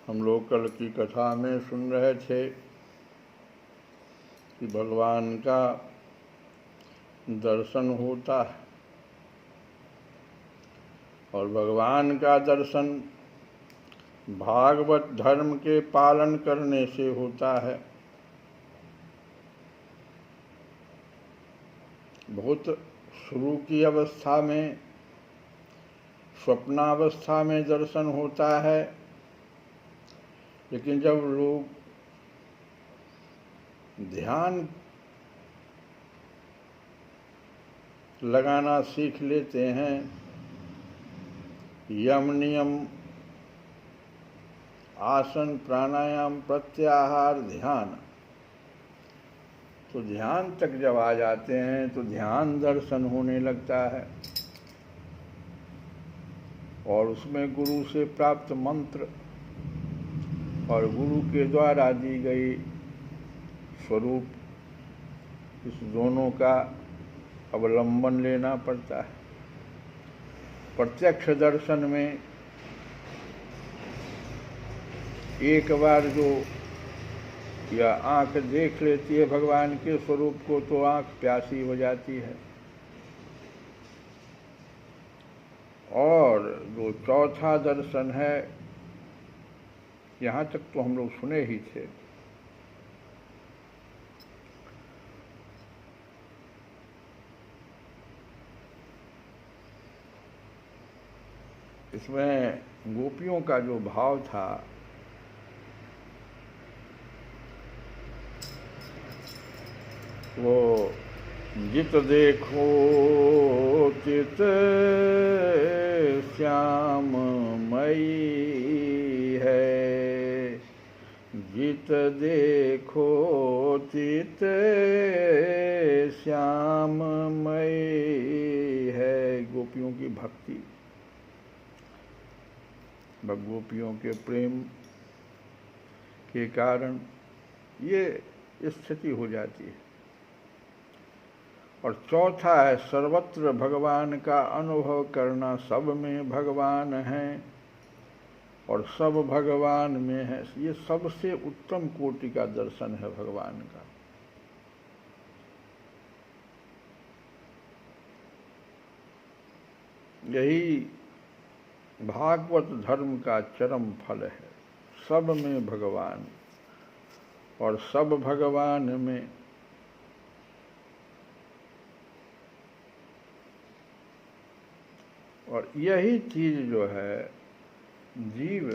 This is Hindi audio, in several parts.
हम लोग कल की कथा में सुन रहे थे कि भगवान का दर्शन होता है और भगवान का दर्शन भागवत धर्म के पालन करने से होता है। बहुत शुरू की अवस्था में, स्वप्नावस्था में दर्शन होता है, लेकिन जब लोग ध्यान लगाना सीख लेते हैं, यम नियम, आसन, प्राणायाम, प्रत्याहार, ध्यान, तो ध्यान तक जब आ जाते हैं तो ध्यान दर्शन होने लगता है और उसमें गुरु से प्राप्त मंत्र और गुरु के द्वारा दी गई स्वरूप, इस दोनों का अवलंबन लेना पड़ता है। प्रत्यक्ष दर्शन में एक बार जो या आँख देख लेती है भगवान के स्वरूप को तो आँख प्यासी हो जाती है, और जो चौथा दर्शन है, यहाँ तक तो हम लोग सुने ही थे, इसमें गोपियों का जो भाव था वो जित देखो चित श्याममयी है, जित देखो चित श्याममयी है। गोपियों की भक्ति, गोपियों के प्रेम के कारण ये स्थिति हो जाती है। और चौथा है सर्वत्र भगवान का अनुभव करना, सब में भगवान हैं और सब भगवान में है। ये सबसे उत्तम कोटि का दर्शन है भगवान का। यही भागवत धर्म का चरम फल है, सब में भगवान और सब भगवान में। और यही चीज जो है जीव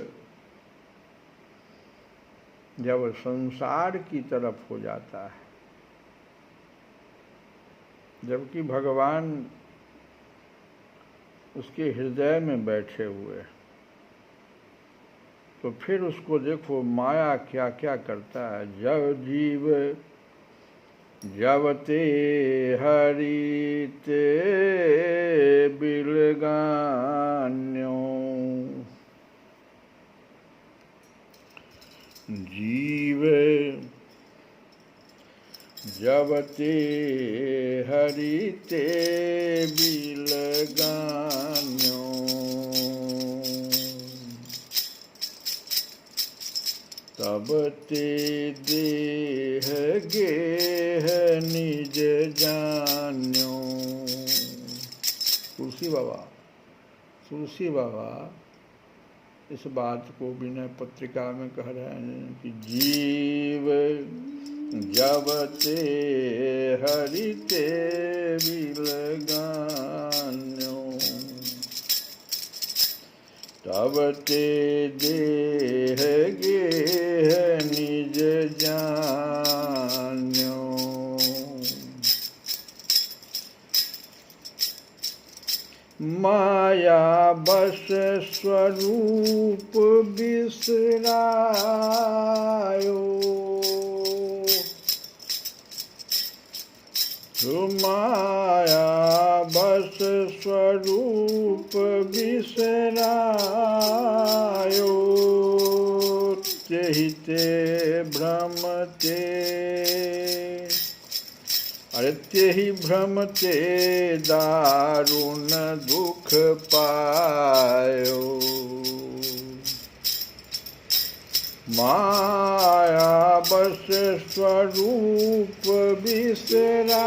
जब संसार की तरफ हो जाता है, जबकि भगवान उसके हृदय में बैठे हुए, तो फिर उसको देखो माया क्या क्या करता है। जब जीव जवते हरिते बिलगान्यो, जीव जवते हरिते बिलगान्यो, तब ते देह गेह निज जान्यो। तुलसी बाबा इस बात को विनय पत्रिका में कह रहे हैं कि जीव जबते हरिते बिलगान्यो, तब ते देह गेह निज जान्यो। माया बस स्वरूप बिसरायो, माया बस स्वरूप बिसरायो, तेहिते भ्रमते, अरे तेहि भ्रमते दारुण दुख पायो। माया बस स्वरूप बिसरायो,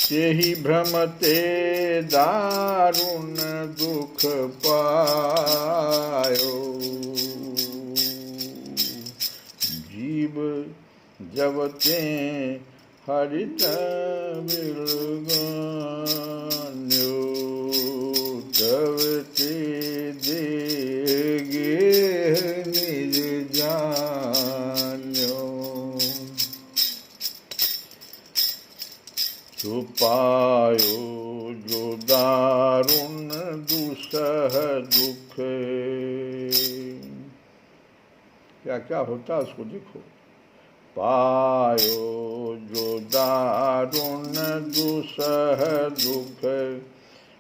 तेहि भ्रमते दारुण दुख पायो। जीव जब ते हरित बिलगान्यो, तब ते देगे निज जान्यो। छुपायो जो दारुण दुसह दुख, क्या क्या होता उसको देखो। पायो जो दारुण दुसह दुख,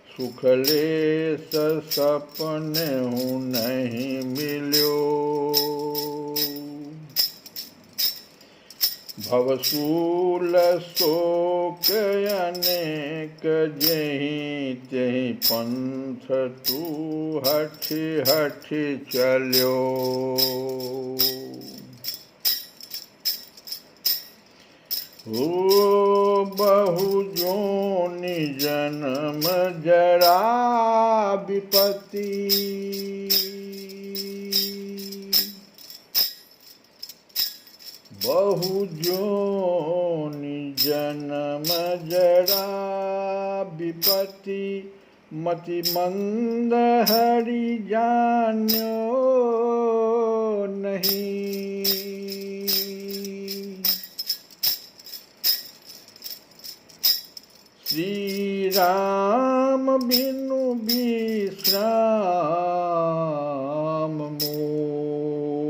सुख लेस सपने हूँ नहीं मिल्यो। भवसूल शोक अनेक जहि तहि पंथ तू हठि हठि चल्यो। हो बहु जोनि जन्म जरा विपत्ति, बहु जोनि जन्म जरा विपत्ति, मति मंद हरि जान्यो नहीं। श्री राम बिनु विश्राम मूढ़,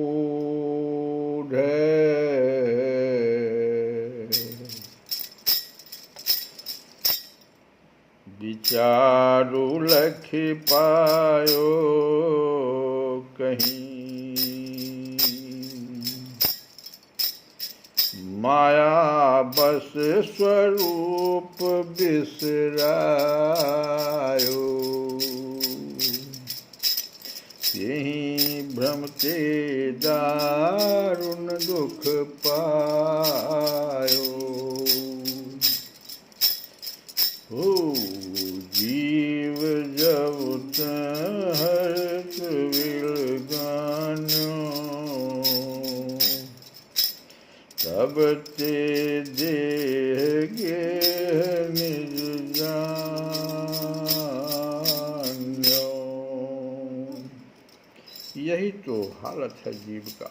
विचारु लखि पायो कहीं। माया बस स्वरूप बिसरायो, यही भ्रमते दारुण दुख पायो। हो जीव जब हर्ष विलगान्यो, तब ते देगे निज जान्यो। यही तो हालत है जीव का।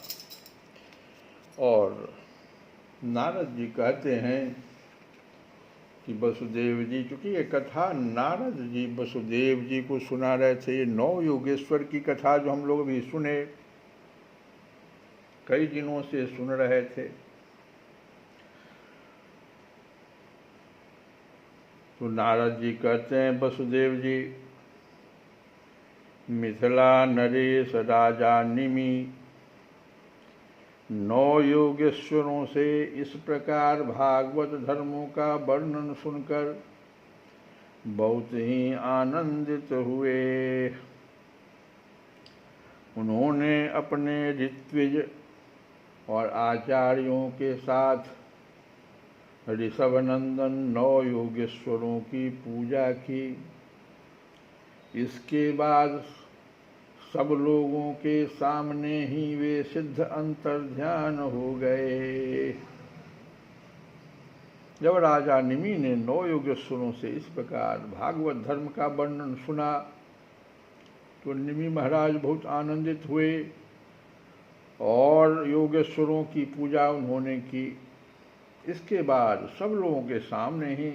और नारद जी कहते हैं कि वसुदेव जी, चूँकि ये कथा नारद जी वसुदेव जी को सुना रहे थे, ये 9 योगेश्वर की कथा जो हम लोग भी सुने, कई दिनों से सुन रहे थे। तो नारद जी कहते हैं वसुदेव जी, मिथिला नरेश राजा निमि 9 योगेश्वरों से इस प्रकार भागवत धर्मों का वर्णन सुनकर बहुत ही आनंदित हुए। उन्होंने अपने ऋत्विज और आचार्यों के साथ ऋषभनंदन 9 योगेश्वरों की पूजा की। इसके बाद सब लोगों के सामने ही वे सिद्ध अंतर्ध्यान हो गए। जब राजा निमि ने 9 योगेश्वरों से इस प्रकार भागवत धर्म का वर्णन सुना तो निमि महाराज बहुत आनंदित हुए और योगेश्वरों की पूजा उन्होंने की। इसके बाद सब लोगों के सामने ही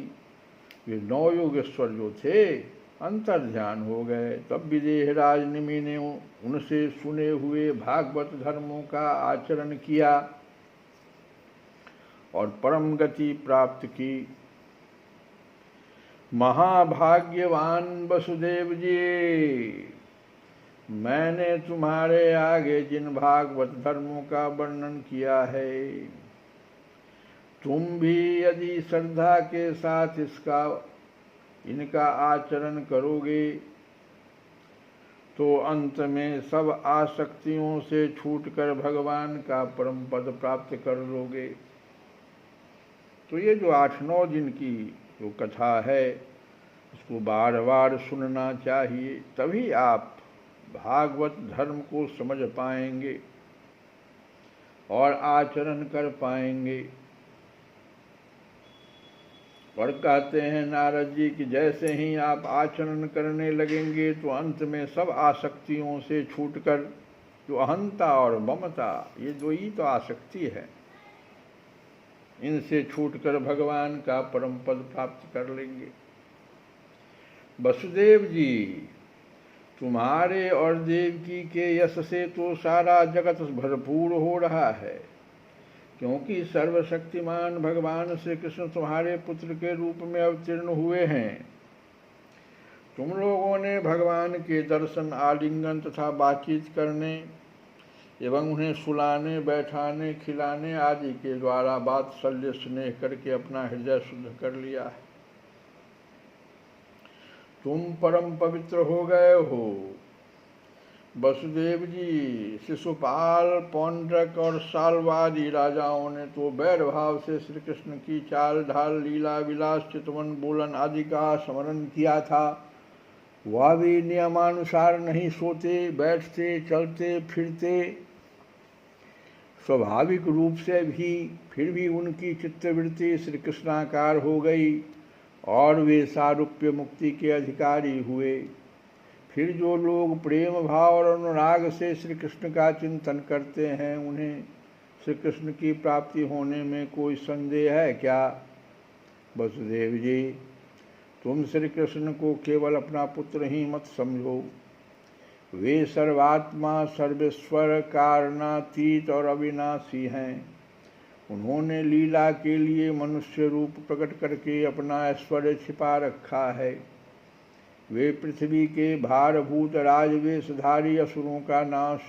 वे 9 योगेश्वर जो थे अंतर्ध्यान हो गए। तब विदेहराज निमि ने उनसे सुने हुए भागवत धर्मों का आचरण किया और परम गति प्राप्त की। महाभाग्यवान वसुदेव जी, मैंने तुम्हारे आगे जिन भागवत धर्मों का वर्णन किया है, तुम भी यदि श्रद्धा के साथ इसका इनका आचरण करोगे तो अंत में सब आसक्तियों से छूटकर भगवान का परम पद प्राप्त कर लोगे। तो ये जो 8-9 दिन की जो कथा है उसको बार बार सुनना चाहिए, तभी आप भागवत धर्म को समझ पाएंगे और आचरण कर पाएंगे। और कहते हैं नारद जी कि जैसे ही आप आचरण करने लगेंगे तो अंत में सब आसक्तियों से छूटकर, जो अहंता और ममता, ये दो ही तो आसक्ति है, इनसे छूटकर भगवान का परम पद प्राप्त कर लेंगे। वसुदेव जी, तुम्हारे और देवकी के यश से तो सारा जगत भरपूर हो रहा है, क्योंकि सर्वशक्तिमान भगवान श्री कृष्ण तुम्हारे पुत्र के रूप में अवतीर्ण हुए हैं। तुम लोगों ने भगवान के दर्शन, आलिंगन तथा बातचीत करने एवं उन्हें सुलाने, बैठाने, खिलाने आदि के द्वारा वात्सल्य स्नेह करके अपना हृदय शुद्ध कर लिया है। तुम परम पवित्र हो गए हो। वसुदेव जी, शिशुपाल, पौंड्रक और साल्वादी राजाओं ने तो बैर भाव से श्री कृष्ण की चाल ढाल, लीला विलास, चितवन बोलन आदि का स्मरण किया था। वह भी नियमानुसार नहीं सोते, बैठते, चलते फिरते, स्वाभाविक रूप से भी, फिर भी उनकी चित्तवृत्ति श्री कृष्णाकार हो गई और वे सारूप्य मुक्ति के अधिकारी हुए। फिर जो लोग प्रेम भाव और अनुराग से श्री कृष्ण का चिंतन करते हैं, उन्हें श्री कृष्ण की प्राप्ति होने में कोई संदेह है क्या? वसुदेव जी, तुम श्री कृष्ण को केवल अपना पुत्र ही मत समझो। वे सर्वात्मा, सर्वेश्वर, कारणातीत और अविनाशी हैं। उन्होंने लीला के लिए मनुष्य रूप प्रकट करके अपना ऐश्वर्य छिपा रखा है। वे पृथ्वी के भारभूत राजवेशधारी असुरों का नाश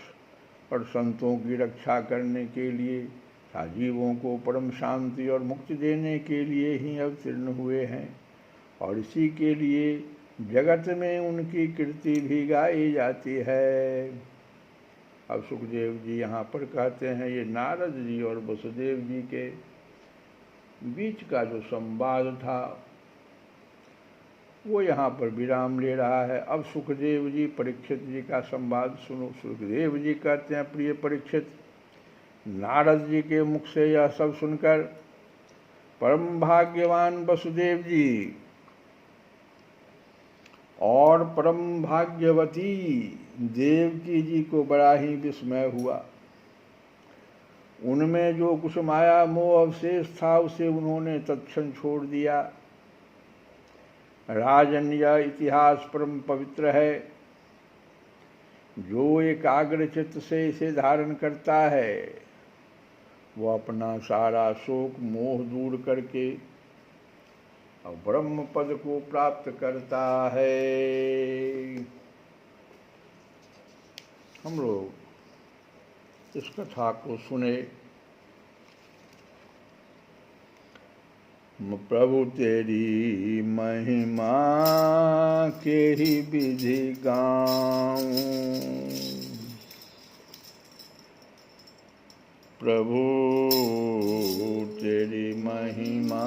और संतों की रक्षा करने के लिए, जीवों को परम शांति और मुक्ति देने के लिए ही अवतीर्ण हुए हैं, और इसी के लिए जगत में उनकी कीर्ति भी गाई जाती है। अब सुखदेव जी यहाँ पर कहते हैं, ये नारद जी और वसुदेव जी के बीच का जो संवाद था वो यहाँ पर विराम ले रहा है। अब सुखदेव जी परीक्षित जी का संवाद सुनो। सुखदेव जी कहते हैं, प्रिय परीक्षित, नारद जी के मुख से यह सब सुनकर परम भाग्यवान वसुदेव जी और परम भाग्यवती देवकी जी को बड़ा ही विस्मय हुआ। उनमें जो कुछ माया मोह अवशेष था उसे उन्होंने तत्क्षण छोड़ दिया। राजन, यह इतिहास परम पवित्र है। जो एकाग्र चित्त से इसे धारण करता है वो अपना सारा शोक मोह दूर करके और ब्रह्म पद को प्राप्त करता है। हम लोग इस कथा को सुने। प्रभु तेरी महिमा के ही विधि गाऊं, प्रभु तेरी महिमा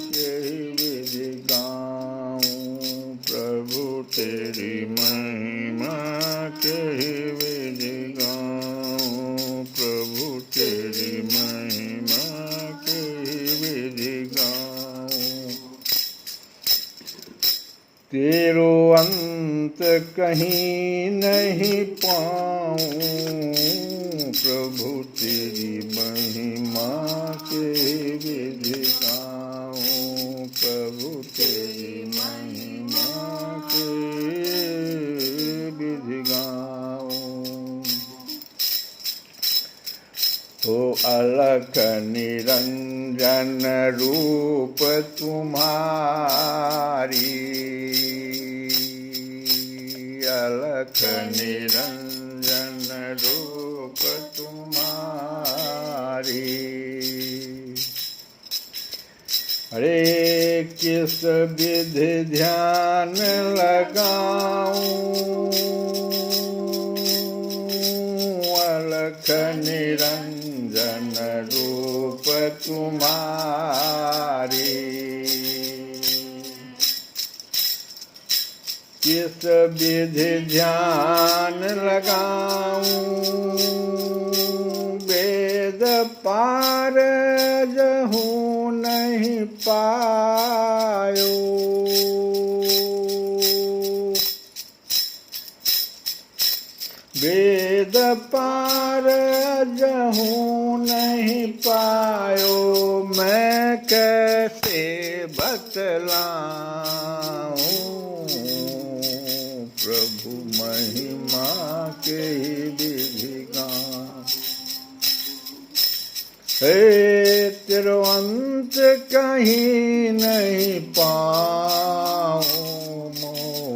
के ही विधि गाऊं, प्रभु तेरी महिमा के ही विधि गाऊं, प्रभु तेरी महिमा के ही विधि गाऊं। तेरो अंत कहीं नहीं पाऊं, प्रभु तेरी महिमा के विधि गाऊं, प्रभु तेरी महिमा के विधि गाऊं। हो अलख निरंजन रूप तुम्हारी, अलख निरंजन रूप तुम्हारी। हरे किस विधि ध्यान लगाऊं, अलख निरंजन रूप तुम्हारी। किस विधि ध्यान लगाऊं, वेद पार जहूँ नहीं पायो। वेद पार जहूँ नहीं पायो, मैं कैसे बतलाऊं प्रभु महिमा के विधि गान। हे तिरुअंत कहीं नहीं पाऊं,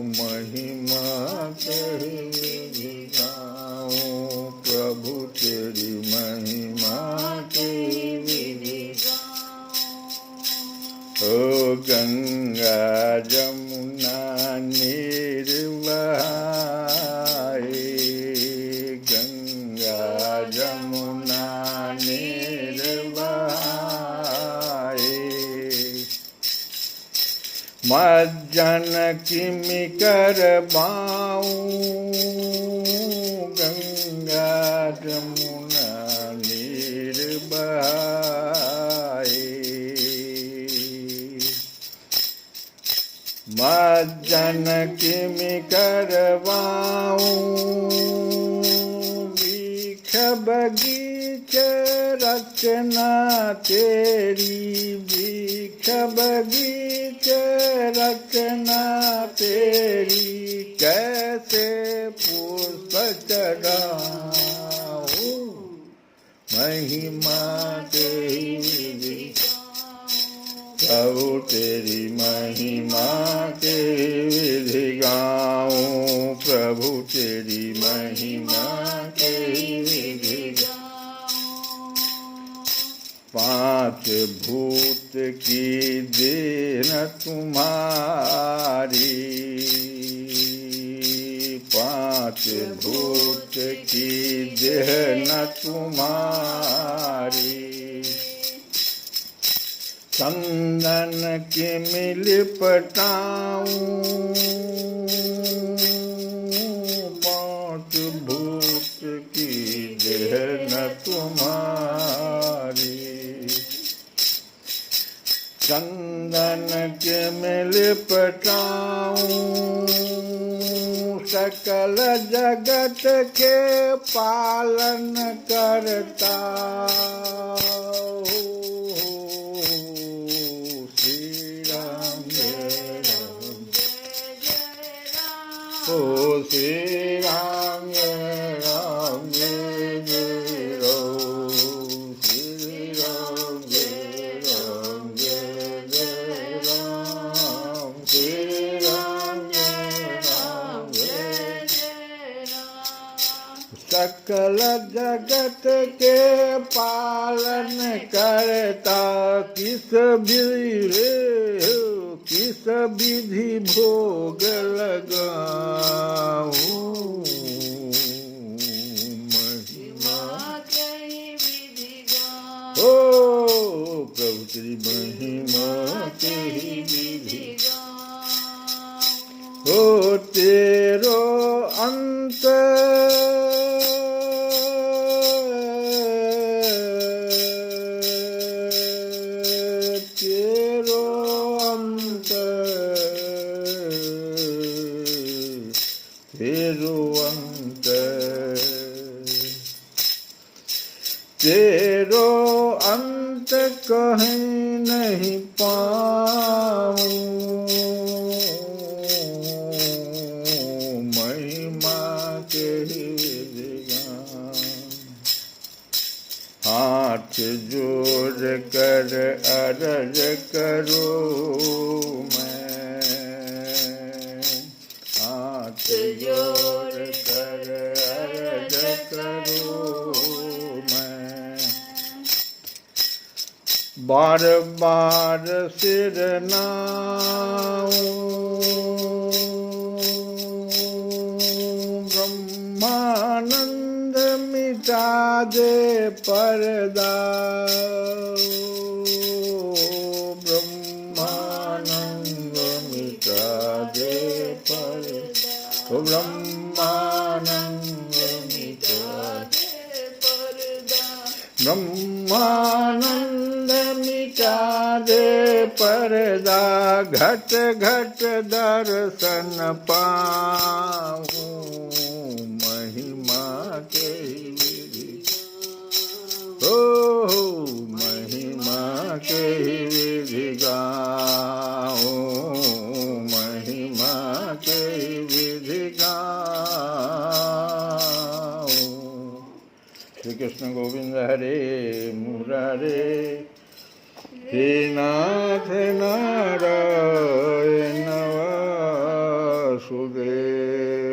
महिमा कहीं विधि गाऊं, प्रभु तेरी महिमा के विधि गाऊं। ओ गंगा जमुना निर्वहाए, गंगा जमुना निर्वहाए। मज्जन किमि करवाऊं, गंगा जमुना निर्वहाए। मज्जन किमि करवाऊं, वृक्ष बगीच रचना तेरी, वृक्ष बगीच रचना तेरी, कैसे पुष्प चढ़ाऊं महिमा तेरी। प्रभु तेरी महिमा के विधि गाऊं, प्रभु तेरी महिमा के विधि गाऊं। पांच भूत की देन तुम्हारी, पांच भूत की देन तुम्हारी। चंदन के लिपटाऊं, पांच भूत की देन तुम्हारी। चंदन के लिपटाऊं, सकल जगत के पालन करता। ओ श्री राम जय राम जय जय राम, श्री राम जय राम जय जय राम, श्री राम जय राम। सकल जगत के पालन करता, किस विधि किस विधि भोग लगाऊं महिमा कहीं विधि गाऊं। ओ प्रभु तेरी महिमा कहीं विधि गाऊं। ओ तेरो अंत तेरो अंत कहीं नहीं पाऊं, महिमा के विधि गाऊं। हाथ जोड़ कर अर्ज करो मैं, हाथ जोड़ कर अर्ज करो मैं। बार बार सिर नाऊं, ब्रह्मानंद मिटा दे पर्दा, ब्रह्मानंद मिटा दे पर्दा, ब्रह्मानंद मिटा दे पर्दा, ब्रह्मानंद मिटा दे पर्दा, घट घट दर्शन पाऊं, महिमा के विधि, ओ महिमा के विधि गाऊं, महिमा के विधि गाऊं। श्री कृष्ण गोविंद हरे मुरारे, हे नाथ नारायण वासुदेव।